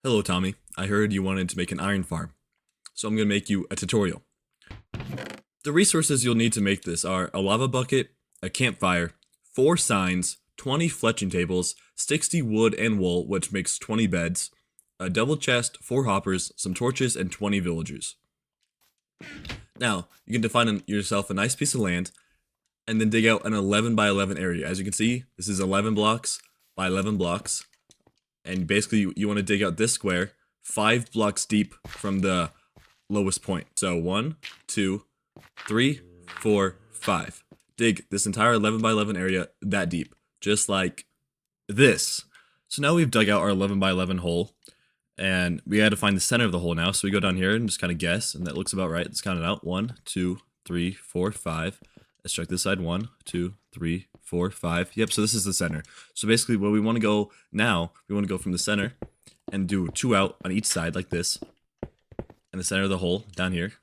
Hello, Tommy. I heard you wanted to make an iron farm, so I'm going to make you a tutorial. The resources you'll need to make this are a lava bucket, a campfire, 4 signs, 20 fletching tables, 60 wood and wool, which makes 20 beds, a double chest, 4 hoppers, some torches, and 20 villagers. Now, you can define yourself a nice piece of land, and then dig out an 11 by 11 area. As you can see, this is 11 blocks by 11 blocks. And basically, you want to dig out this square 5 blocks deep from the lowest point. So 1, 2, 3, 4, 5. Dig this entire 11 by 11 area that deep, just like this. So now we've dug out our 11 by 11 hole, and we had to find the center of the hole now. So we go down here and just kind of guess, and that looks about right. Let's count it out. 1, 2, 3, 4, 5. Let's check this side. 1, 2, 3, 4, 5. Yep, so this is the center. So basically where we want to go now, we want to go from the center and do 2 out on each side like this. And the center of the hole down here.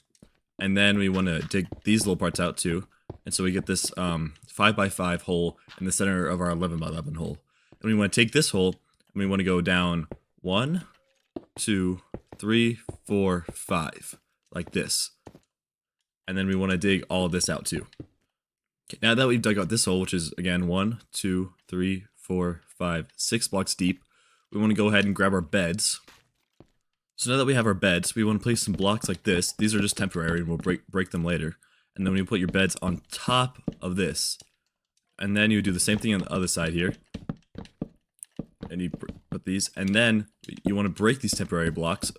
And then we want to dig these little parts out too. And so we get this 5 by 5 hole in the center of our 11 by 11 hole. And we want to take this hole and we want to go down 1, 2, 3, 4, 5 like this. And then we want to dig all of this out too. Okay, now that we've dug out this hole, which is again 1, 2, 3, 4, 5, 6 blocks deep, we want to go ahead and grab our beds. So now that we have our beds, we want to place some blocks like this. These are just temporary and we'll break them later. And then when you put your beds on top of this, and then you do the same thing on the other side here. And you put these, and then you want to break these temporary blocks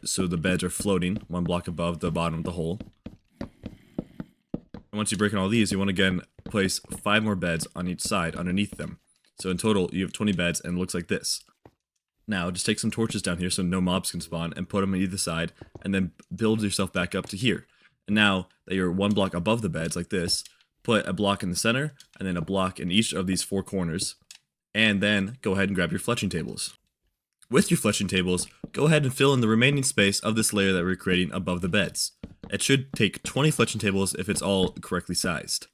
so the beds are floating 1 block above the bottom of the hole. And once you break in all these, you want to again place 5 more beds on each side underneath them. So in total, you have 20 beds and it looks like this. Now, just take some torches down here so no mobs can spawn and put them on either side, and then build yourself back up to here. And now that you're 1 block above the beds like this, put a block in the center, and then a block in each of these 4 corners. And then go ahead and grab your fletching tables. With your fletching tables, go ahead and fill in the remaining space of this layer that we're creating above the beds. It should take 20 fletching tables if it's all correctly sized.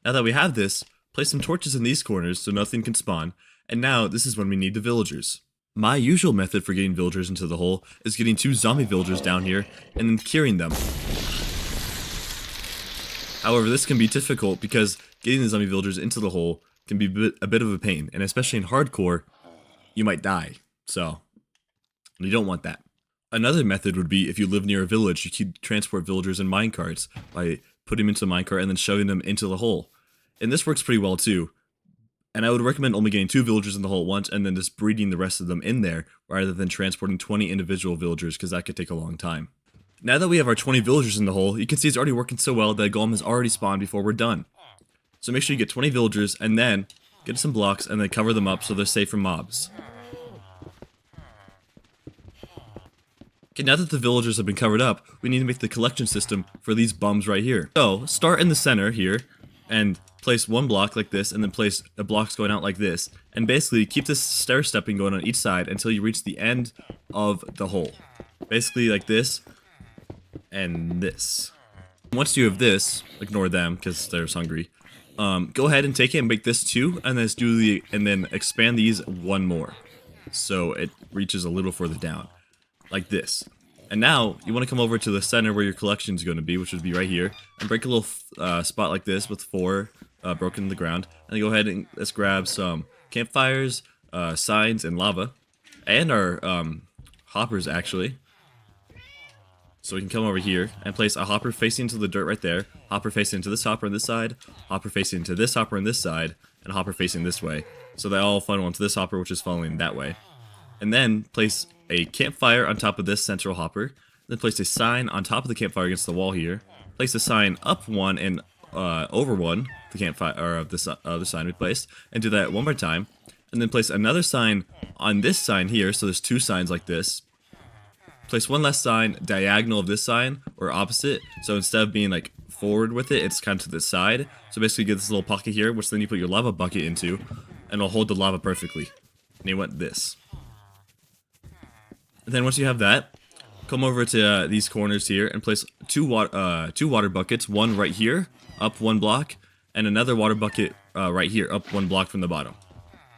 Now that we have this, place some torches in these corners so nothing can spawn, and now this is when we need the villagers. My usual method for getting villagers into the hole is getting 2 zombie villagers down here and then curing them. However, this can be difficult because getting the zombie villagers into the hole can be a bit of a pain, and especially in hardcore, you might die, so you don't want that. Another method would be if you live near a village, you could transport villagers in minecarts by putting them into a minecart and then shoving them into the hole. And this works pretty well too. And I would recommend only getting 2 villagers in the hole at once and then just breeding the rest of them in there rather than transporting 20 individual villagers, because that could take a long time. Now that we have our 20 villagers in the hole, you can see it's already working so well that a golem has already spawned before we're done. So make sure you get 20 villagers and then get some blocks and then cover them up so they're safe from mobs. Okay, now that the villagers have been covered up, we need to make the collection system for these bums right here. So, start in the center here, and place 1 block like this, and then place blocks going out like this. And basically, keep this stair-stepping going on each side until you reach the end of the hole. Basically like this, and this. Once you have this, ignore them, because they're hungry. Go ahead and take it and make this 2, and then expand these 1 more. So it reaches a little further down. Like this. And now, you want to come over to the center where your collection is going to be, which would be right here, and break a little spot like this with 4 broken in the ground. And then go ahead and let's grab some campfires, signs, and lava. And our hoppers, actually. So we can come over here and place a hopper facing into the dirt right there, hopper facing into this hopper on this side, hopper facing into this hopper on this side, and a hopper facing this way. So they all funnel into this hopper, which is funneling that way. And then place a campfire on top of this central hopper. Then place a sign on top of the campfire against the wall here. Place a sign up 1 and over 1, the campfire or of this other sign we placed, and do that 1 more time. And then place another sign on this sign here, so there's 2 signs like this. Place 1 less sign diagonal of this sign, or opposite, so instead of being like forward with it, it's kind of to the side. So basically you get this little pocket here, which then you put your lava bucket into, and it'll hold the lava perfectly. And you want this. And then once you have that, come over to these corners here and place 2 water buckets, 1 right here, up 1 block, and another water bucket right here, up 1 block from the bottom.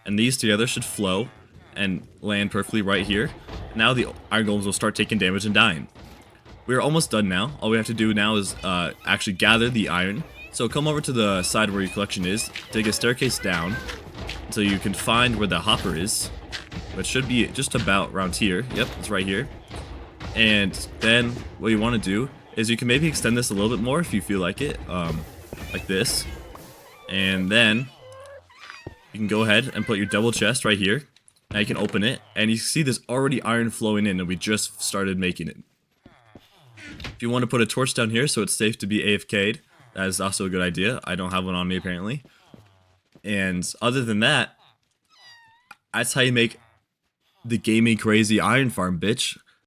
And these together should flow, and land perfectly right here. Now the iron golems will start taking damage and dying. We're almost done now. All we have to do now is actually gather the iron. So come over to the side where your collection is, dig a staircase down so you can find where the hopper is, which should be just about around here. Yep, it's right here. And then what you want to do is you can maybe extend this a little bit more if you feel like it, like this. And then you can go ahead and put your double chest right here. Now you can open it, and you see there's already iron flowing in, and we just started making it. If you want to put a torch down here so it's safe to be AFK'd, that is also a good idea. I don't have one on me apparently. And other than that, that's how you make the gaming crazy iron farm, bitch.